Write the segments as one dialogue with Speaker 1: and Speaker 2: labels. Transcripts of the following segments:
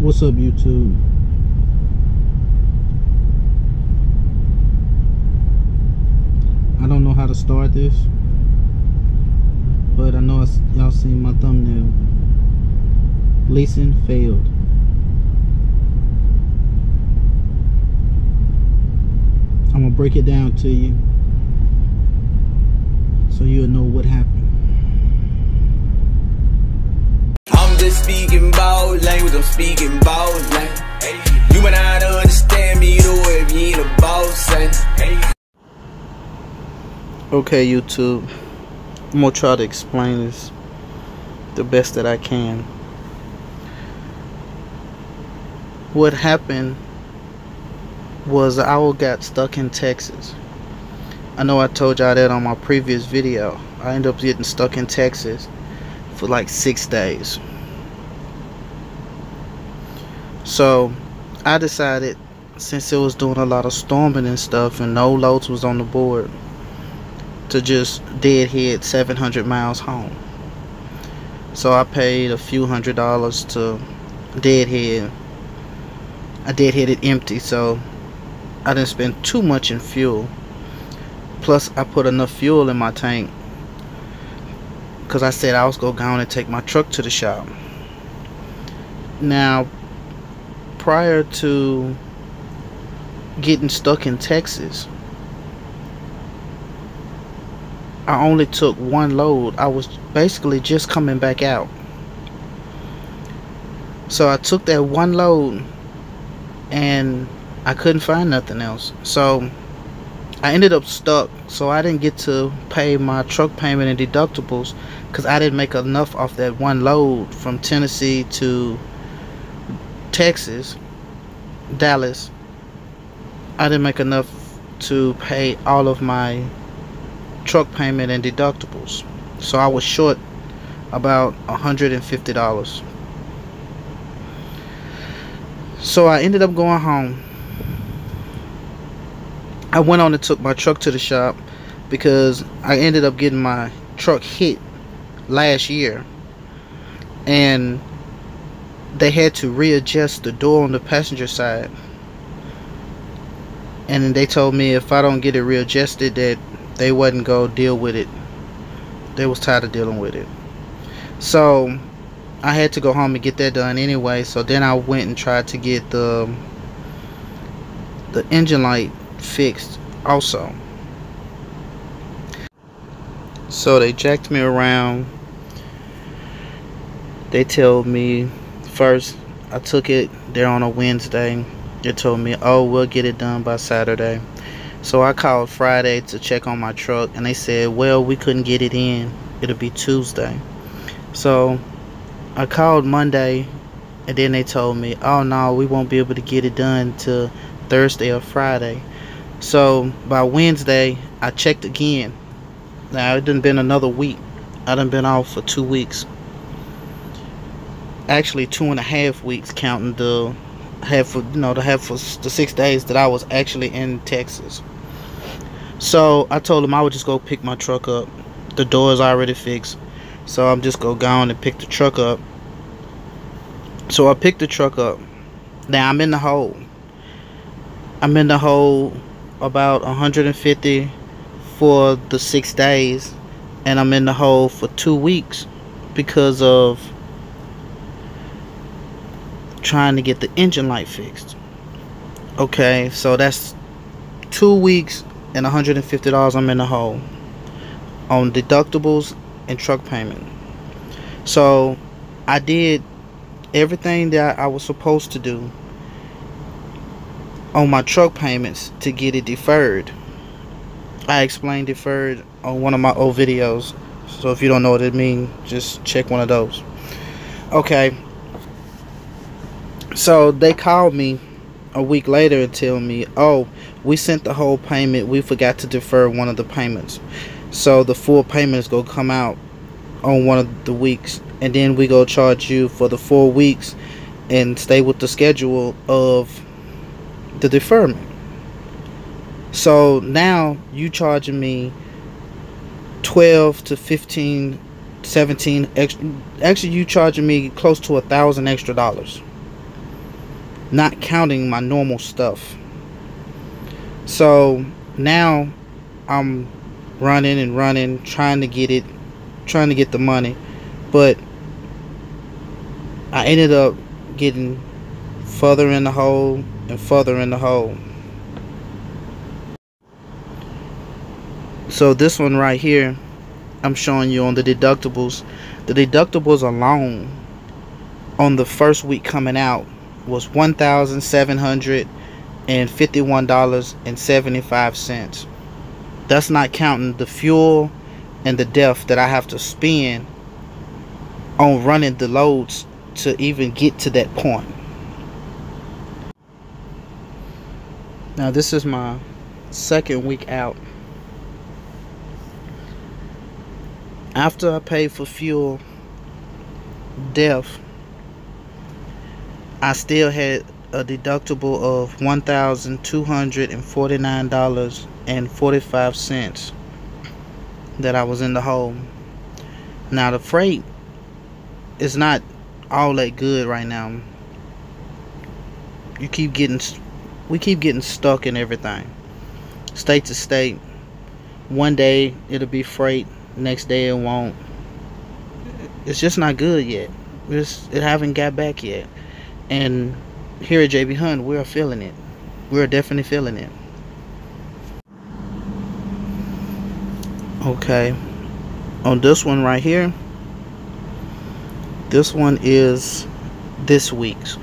Speaker 1: What's up, YouTube? I don't know how to start this, but I know y'all seen my thumbnail. Leasing failed. I'm gonna break it down to you so you'll know what happened.
Speaker 2: I'm just speaking bold language, I'm speaking bold language. You might not understand me though if you ain't a boss.
Speaker 1: Okay, YouTube, I'm gonna try to explain this the best that I can. What happened was I got stuck in Texas. I know I told y'all that on my previous video. I ended up getting stuck in Texas for like 6 days. So I decided, since it was doing a lot of storming and stuff and no loads was on the board, to just deadhead 700 miles home. So I paid a few $100s to deadhead. I deadheaded empty, so I didn't spend too much in fuel. Plus I put enough fuel in my tank because I said I was going to go on and take my truck to the shop. Now, prior to getting stuck in Texas, I only took one load. I was basically just coming back out. So I took that one load and I couldn't find nothing else. So I ended up stuck. So I didn't get to pay my truck payment and deductibles because I didn't make enough off that one load from Tennessee to Texas, Dallas. I didn't make enough to pay all of my truck payment and deductibles. So I was short about $150. So I ended up going home. I went on and took my truck to the shop because I ended up getting my truck hit last year, and they had to readjust the door on the passenger side, and then they told me if I don't get it readjusted that they wasn't gonna deal with it. They was tired of dealing with it. So I had to go home and get that done anyway. So then I went and tried to get the engine light fixed also. So they jacked me around. They told me first, I took it there on a Wednesday. They told me, oh, we'll get it done by Saturday. So I called Friday to check on my truck, and they said, well, we couldn't get it in, it'll be Tuesday. So I called Monday, and then they told me, oh no, we won't be able to get it done till Thursday or Friday. So by Wednesday I checked again. Now it done been another week. I done been off for 2 weeks. Actually 2.5 weeks, counting the the 6 days that I was actually in Texas. So I told them I would just go pick my truck up. The door is already fixed, so I'm just gonna go on and pick the truck up. So I picked the truck up. Now I'm in the hole. I'm in the hole about 150 for the 6 days, and I'm in the hole for 2 weeks because of trying to get the engine light fixed. Okay, so that's 2 weeks and $150 I'm in the hole on deductibles and truck payment. So I did everything that I was supposed to do on my truck payments to get it deferred. I explained deferred on one of my old videos, so if you don't know what it means, just check one of those. Okay, so they called me a week later and tell me, oh, we sent the whole payment, we forgot to defer one of the payments, so the full payment is gonna come out on one of the weeks, and then we go charge you for the 4 weeks and stay with the schedule of the deferment. So now you charging me 12 to 15, 17 extra, actually you charging me close to $1,000 extra. not counting my normal stuff. So now I'm running and running, trying to get the money, but I ended up getting further in the hole and further in the hole. So this one right here, I'm showing you on the deductibles. The deductibles alone on the first week coming out was $1,751.75. That's not counting the fuel and the death that I have to spend on running the loads to even get to that point. Now this is my second week out. After I paid for fuel, death, I still had a deductible of $1,249.45 that I was in the hole. Now the freight is not all that good right now. We keep getting stuck in everything, state to state. One day it'll be freight, next day it won't. It's just not good yet. It haven't got back yet. And here at JB Hunt, we're feeling it. We're definitely feeling it. Okay, on this one right here, this one is this week's.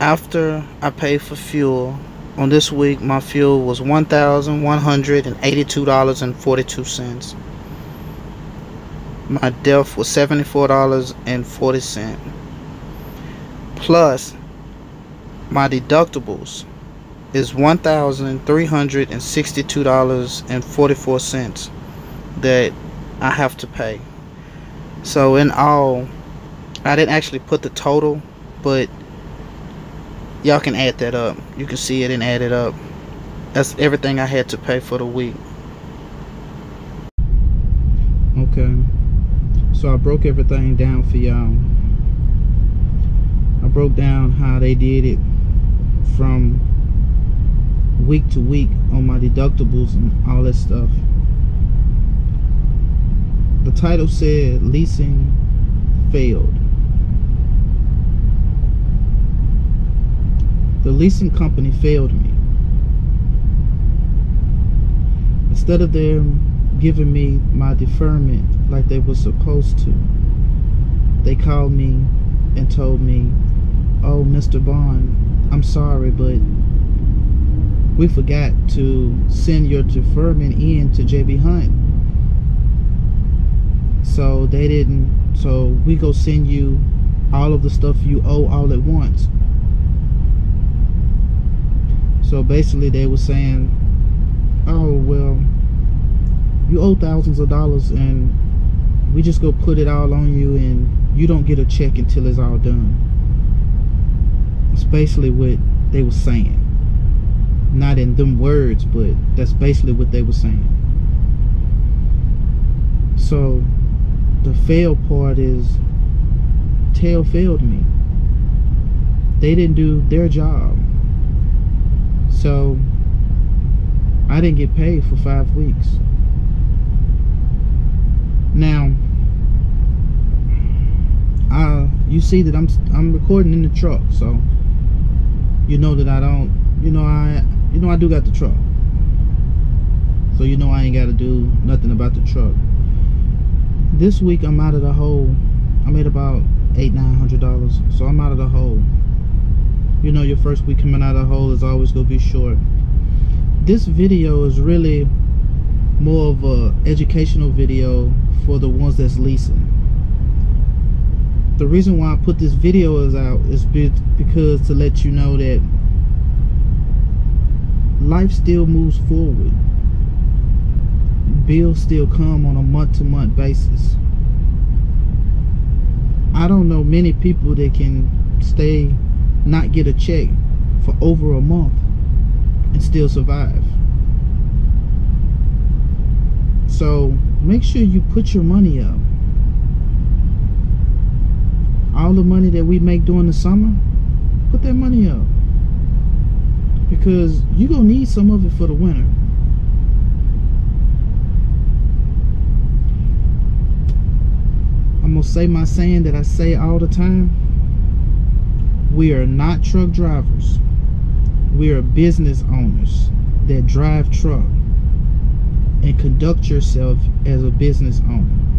Speaker 1: After I paid for fuel, on this week my fuel was $1,182.42. My DEF was $74.40. Plus my deductibles is $1,362.44 that I have to pay. So in all, I didn't actually put the total, but y'all can add that up. You can see it and add it up. That's everything I had to pay for the week. Okay, so I broke everything down for y'all. I broke down how they did it from week to week on my deductibles and all that stuff. The title said leasing failed. The leasing company failed me. Instead of them giving me my deferment like they were supposed to, they called me and told me, "Oh, Mr. Bond, I'm sorry, but we forgot to send your deferment in to JB Hunt. So they didn't, so we go send you all of the stuff you owe all at once." So basically they were saying, "Oh, well, you owe thousands of dollars and we just go put it all on you and you don't get a check until it's all done." It's basically what they were saying. Not in them words, but that's basically what they were saying. So the fail part is TEL failed me. They didn't do their job. So I didn't get paid for 5 weeks. Now you see that I'm recording in the truck, so you know that I don't, I do got the truck, so I ain't got to do nothing about the truck. This week I'm out of the hole. I made about $800-900, so I'm out of the hole. Your first week coming out of the hole is always gonna be short. This video is really more of a educational video for the ones that's leasing. The reason why I put this video out is because to let you know that life still moves forward. Bills still come on a month-to-month basis. I don't know many people that can not get a check for over a month and still survive. So make sure you put your money up. all the money that we make during the summer, put that money up, because you're gonna need some of it for the winter. I'm gonna say my saying that I say all the time. We are not truck drivers. We are business owners that drive truck and conduct yourself as a business owner.